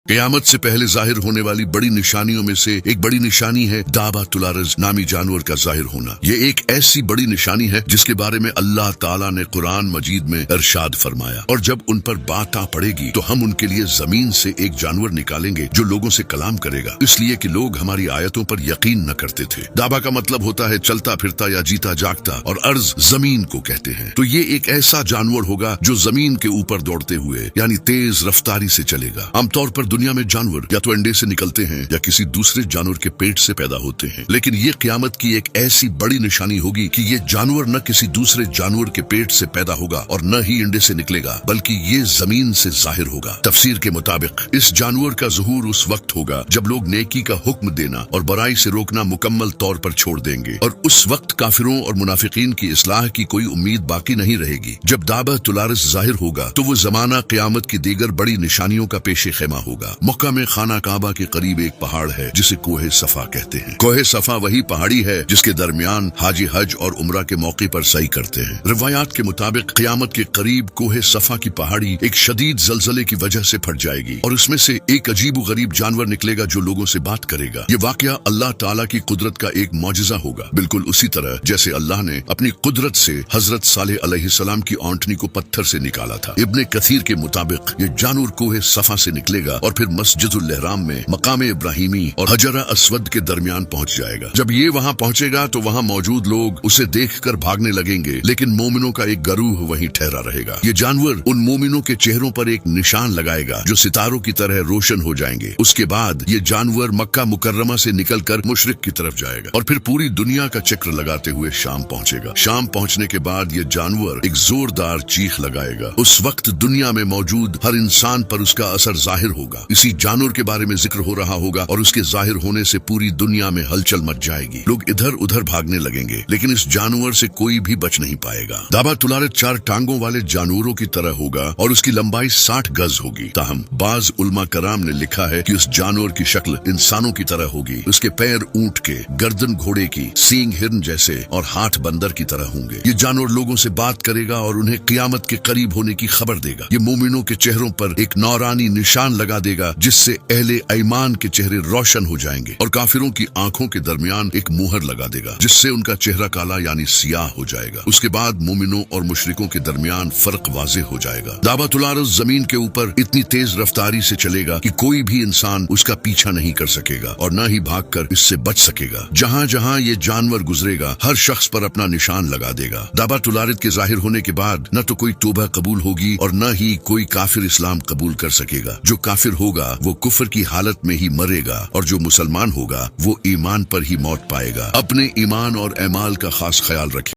قیامت سے پہلے ظاہر ہونے والی بڑی نشانیوں میں سے ایک بڑی نشانی ہے دابۃ الارض نامی جانور کا ظاہر ہونا۔ یہ ایک ایسی بڑی نشانی ہے جس کے بارے میں اللہ تعالیٰ نے قرآن مجید میں ارشاد فرمایا، اور جب ان پر بات آ پڑے گی تو ہم ان کے لیے زمین سے ایک جانور نکالیں گے جو لوگوں سے کلام کرے گا، اس لیے کہ لوگ ہماری آیتوں پر یقین نہ کرتے تھے۔ دابا کا مطلب ہوتا ہے چلتا پھرتا یا جیتا جاگتا، اور ارض زمین کو کہتے ہیں۔ تو یہ ایک ایسا جانور ہوگا جو زمین کے اوپر دوڑتے ہوئے یعنی تیز رفتاری سے چلے گا۔ عام طور پر دنیا میں جانور یا تو انڈے سے نکلتے ہیں یا کسی دوسرے جانور کے پیٹ سے پیدا ہوتے ہیں، لیکن یہ قیامت کی ایک ایسی بڑی نشانی ہوگی کہ یہ جانور نہ کسی دوسرے جانور کے پیٹ سے پیدا ہوگا اور نہ ہی انڈے سے نکلے گا، بلکہ یہ زمین سے ظاہر ہوگا۔ تفسیر کے مطابق اس جانور کا ظہور اس وقت ہوگا جب لوگ نیکی کا حکم دینا اور برائی سے روکنا مکمل طور پر چھوڑ دیں گے، اور اس وقت کافروں اور منافقین کی اصلاح کی کوئی امید باقی نہیں رہے گی۔ جب دابۃ الارض ظاہر ہوگا تو وہ زمانہ قیامت کی دیگر بڑی نشانیوں کا پیش خیمہ ہوگا۔ مکہ میں خانہ کعبہ کے قریب ایک پہاڑ ہے جسے کوہ صفا کہتے ہیں۔ کوہ صفا وہی پہاڑی ہے جس کے درمیان حاجی حج اور عمرہ کے موقع پر سعی کرتے ہیں۔ روایات کے مطابق قیامت کے قریب کوہ صفا کی پہاڑی ایک شدید زلزلے کی وجہ سے پھٹ جائے گی، اور اس میں سے ایک عجیب و غریب جانور نکلے گا جو لوگوں سے بات کرے گا۔ یہ واقعہ اللہ تعالیٰ کی قدرت کا ایک معجزہ ہوگا، بالکل اسی طرح جیسے اللہ نے اپنی قدرت سے حضرت صالح علیہ السلام کی اونٹنی کو پتھر سے نکالا تھا۔ ابن کثیر کے مطابق یہ جانور کوہ صفا سے نکلے گا اور پھر مسجد الاحرام میں مقام ابراہیمی اور حجر اسود کے درمیان پہنچ جائے گا۔ جب یہ وہاں پہنچے گا تو وہاں موجود لوگ اسے دیکھ کر بھاگنے لگیں گے، لیکن مومنوں کا ایک گروہ وہیں ٹھہرا رہے گا۔ یہ جانور ان مومنوں کے چہروں پر ایک نشان لگائے گا جو ستاروں کی طرح روشن ہو جائیں گے۔ اس کے بعد یہ جانور مکہ مکرمہ سے نکل کر مشرق کی طرف جائے گا اور پھر پوری دنیا کا چکر لگاتے ہوئے شام پہنچے گا۔ شام پہنچنے کے بعد یہ جانور ایک زوردار چیخ لگائے گا۔ اس وقت دنیا میں موجود ہر انسان پر اس کا اثر ظاہر ہوگا۔ اسی جانور کے بارے میں ذکر ہو رہا ہوگا اور اس کے ظاہر ہونے سے پوری دنیا میں ہلچل مچ جائے گی۔ لوگ ادھر ادھر بھاگنے لگیں گے، لیکن اس جانور سے کوئی بھی بچ نہیں پائے گا۔ دابۃ الارض 4 ٹانگوں والے جانوروں کی طرح ہوگا اور اس کی لمبائی 60 گز ہوگی۔ تاہم بعض علماء کرام نے لکھا ہے کہ اس جانور کی شکل انسانوں کی طرح ہوگی۔ اس کے پیر اونٹ کے، گردن گھوڑے کی، سینگ ہرن جیسے اور ہاتھ بندر کی طرح ہوں گے۔ یہ جانور لوگوں سے بات کرے گا اور انہیں قیامت کے قریب ہونے کی خبر دے گا۔ یہ مومنوں کے چہروں پر ایک نورانی نشان لگا دے گا جس سے اہل ایمان کے چہرے روشن ہو جائیں گے، اور کافروں کی آنکھوں کے درمیان ایک مہر لگا دے گا جس سے ان کا چہرہ کالا یعنی سیاہ ہو جائے گا۔ اس کے بعد مومنوں اور مشرکوں کے درمیان فرق واضح ہو جائے گا۔ دابۃ الارض زمین کے اوپر اتنی تیز رفتاری سے چلے گا کہ کوئی بھی انسان اس کا پیچھا نہیں کر سکے گا اور نہ ہی بھاگ کر اس سے بچ سکے گا۔ جہاں جہاں یہ جانور گزرے گا ہر شخص پر اپنا نشان لگا دے گا۔ دابۃ الارض کے ظاہر ہونے کے بعد نہ تو کوئی توبہ قبول ہوگی اور نہ ہی کوئی کافر اسلام قبول کر سکے گا۔ جو کافر ہوگا وہ کفر کی حالت میں ہی مرے گا، اور جو مسلمان ہوگا وہ ایمان پر ہی موت پائے گا۔ اپنے ایمان اور اعمال کا خاص خیال رکھیں۔